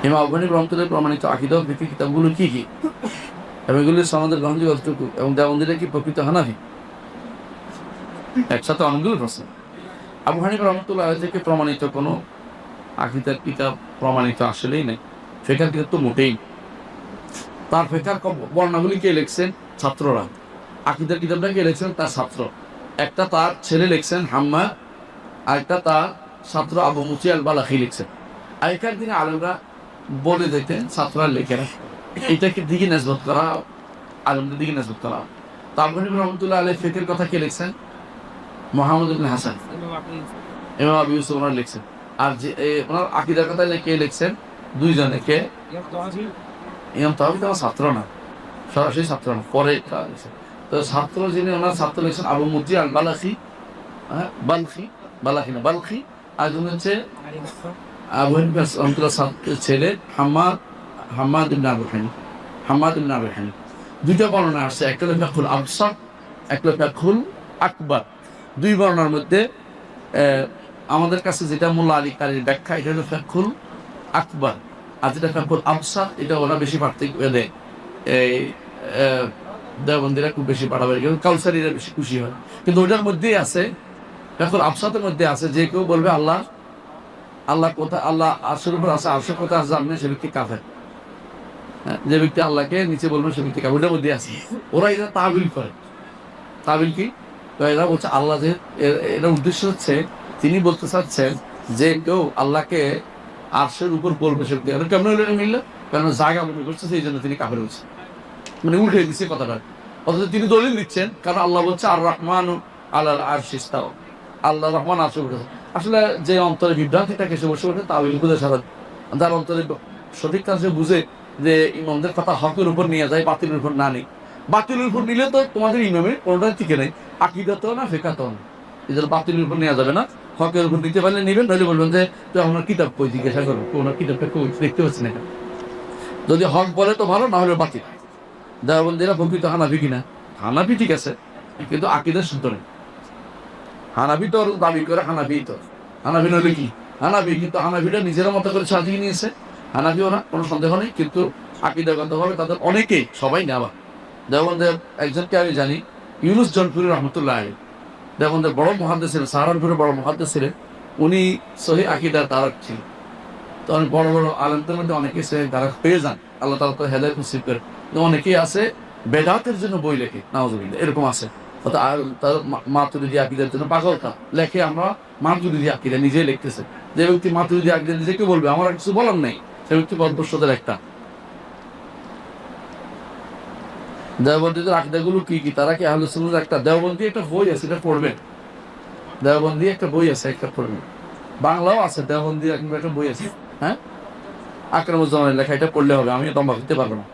ইমাম আবু হানিফা রহমতুল্লাহ প্রমাণিত আকীদা ও ফিকহ কিতাবগুলো কি কি এবং এগুলির সনদের গ্রহণযোগ্য কতটুকু এবং দেওবন্দিরা কি প্রকৃত হানাফি? একসাথে অনেকগুলো প্রশ্ন। আবু হানিফা রহমতুল্লাহ থেকে প্রমাণিত কোনো আকীদার কিতাব প্রমাণিত আসলেই নেই, ফিকহের কিতাব তো মোটেই। তার ফিকহের বর্ণনাগুলি কে লিখছেন? ছাত্ররা। আকীদার কিতাবটা কে লিখছেন? তার ছাত্র। একটা তার ছেলে লিখছেন হাম্মাদ, আরেকটা তার ছাত্র আবু মুসি আল বালাখি লিখছেন। আগেকার দিনে আলেমরা বলে দিতেন ছাত্ররা লেখেরা, এটাকে দিকে নেসবত করা, আলেমদের দিকে নেসবত করা। তো আবু হানিফা রহমতুল্লাহ আলাইহি ফিকহের কথা কে লিখছেন? মুহাম্মদ ইবনে হাসান, ইমাম আবু ইউসুফ ওনার লিখছেন। আর যে ওনার আকীদার কথা কে লিখছেন? দুইজনে। কে? ইমাম তাহাবী তো আমার ছাত্র না, সরাসরি ছাত্র না, পরে লিখছেন। তো ছাত্র যিনি, ওনার ছাত্র লিখছেন আবু মুজি আল বালাখি, বালখি, বালাখি না বালখি। আর একজন হচ্ছে আবু হানিফা রহমতুল্লাহ ছেলে হাম্মাদ ইবনে আবু হানিফ, হাম্মাদ ইবনে আবু হানিফ। দুইটা বর্ণনা আসছে, একটা হলো ফাকহুল আবসার, একটা হলো ফাকহুল আকবার। দুই বর্ণনার মধ্যে আমাদের কাছে যেটা মোল্লা আলী কারীর ব্যাখ্যা, এটা হলো ফাকহুল আকবার, আর যেটা ফাকহুল আবসার এটা ওরা বেশি পার্থক্য দেয়। এই দেওবন্দিরা খুব বেশি বাড়াবাড়ি, কিন্তু কাউসারিরা বেশি খুশি হয়। কিন্তু ওটার মধ্যেই আছে, ফাকহুল আবসারের মধ্যে আছে, যে কেউ বলবে আল্লাহ কোথায়, আল্লাহ আরশের উপর আছে, আরশের কোথায় আছে জানবে, সে ব্যক্তি কাফের। যে ব্যক্তি আল্লাহকে নিচে বলবে সে ব্যক্তি কাফের, ওটার মধ্যে আছে। ওরা এটা তাবিল করে। তাবিল কি? তো এরা বলছে আল্লাহ যে, এর উদ্দেশ্য হচ্ছে তিনি বলতে চাচ্ছেন যে কেউ আল্লাহকে আরশের উপর বলবে সে ব্যক্তি। কেমন হলে মিললো? কারণ জায়গা মনে করছে, সেই জন্য তিনি কাফের হচ্ছে, মানে উল্টে দিচ্ছে কথাটা। অথচ তিনি দলিল দিচ্ছেন, কারণ আল্লাহ বলছে আর রহমান আল্লাহ আরশ ইস্তাওয়া, আল্লাহ রহমান আরশে উঠেছে। আসলে যে অন্তরে বিভ্রান্তিটাকে সে বসে ওঠে তাবিল বুঝে সারা, যার অন্তরে সঠিক কাজ বুঝে যে ইমামদের কথা হকের উপর নিয়ে যায়, বাতিলের উপর না নেই। বাতিলের উপর নিলে তো তোমাদের ইমামের কোনোটাই টিকে নেই, আকিদাতেও না ফিকহেও না। এই জন্য বাতিলের উপর নেওয়া যাবে না, হকের উপর নিতে পারলে নেবেন, নইলে বলবেন যে তুই আমার কিতাব কই, জিজ্ঞাসা করো ওনার কিতাবটা কই, দেখতে পাচ্ছি না। যদি হক বলে তো ভালো, না হলে বাতিল। দেওবন্দিরা প্রকৃত হানাফি কিনা? হানাফি ঠিক আছে, কিন্তু আকীদা শুদ্ধ নেই। হানাফি তো দাবি করে হানাফি, তো হানাফি নইলে কি হানাফি, কিন্তু হানাফিটা নিজের মতো করে সাজিয়ে নিয়েছে। হানাফি ওরা, কোনো সন্দেহ নেই, কিন্তু আকীদাগতভাবে তাদের অনেকেই, সবাই নেওয়া। দেওবন্দের একজনকে আমি জানি, ইউনুস জনপুরি রহমতুল্লাহ আলাইহি, দেওবন্দের বড় মুহাদ্দিস ছিলেন, সাহারানপুরের বড় মুহাদ্দিস ছিলেন। উনি সহিহ আকীদার তারাক ছিলেন। তো অনেক বড় বড় আলেমদের মধ্যে অনেকেই সহিহ তারাক পেয়ে যান, আল্লাহ তাআলা তো হেদায়েত নসিব করে। অনেকেই আছে বেদাতের জন্য বই লেখে, নাউযুবিল্লাহ, এরকম আছে। তার মাতুরিদি আকীদার জন্য পাগলটা লেখে, আমরা মাতুরিদি আকীদা নিজেই লিখতেছে। যে ব্যক্তি মাতুরিদি আকীদা নিজেকে বলবে আমার কিছু বলার নেই, সে ব্যক্তি বদভ্রষ্টদের একটা। দেওবন্দিদের আকীদাগুলো কি কি? তারা কি আহলুস সুন্নাহর একটা দেওবন্দি একটা বই আছে, এটা পড়বেন। দেওবন্দি একটা বই আছে, একটা পড়বেন। বাংলাও আছে দেওবন্দি একটা বই আছে, হ্যাঁ, আকরামুজ্জামানের লেখা, এটা পড়লে হবে। আমি লম্বা করতে পারবো না।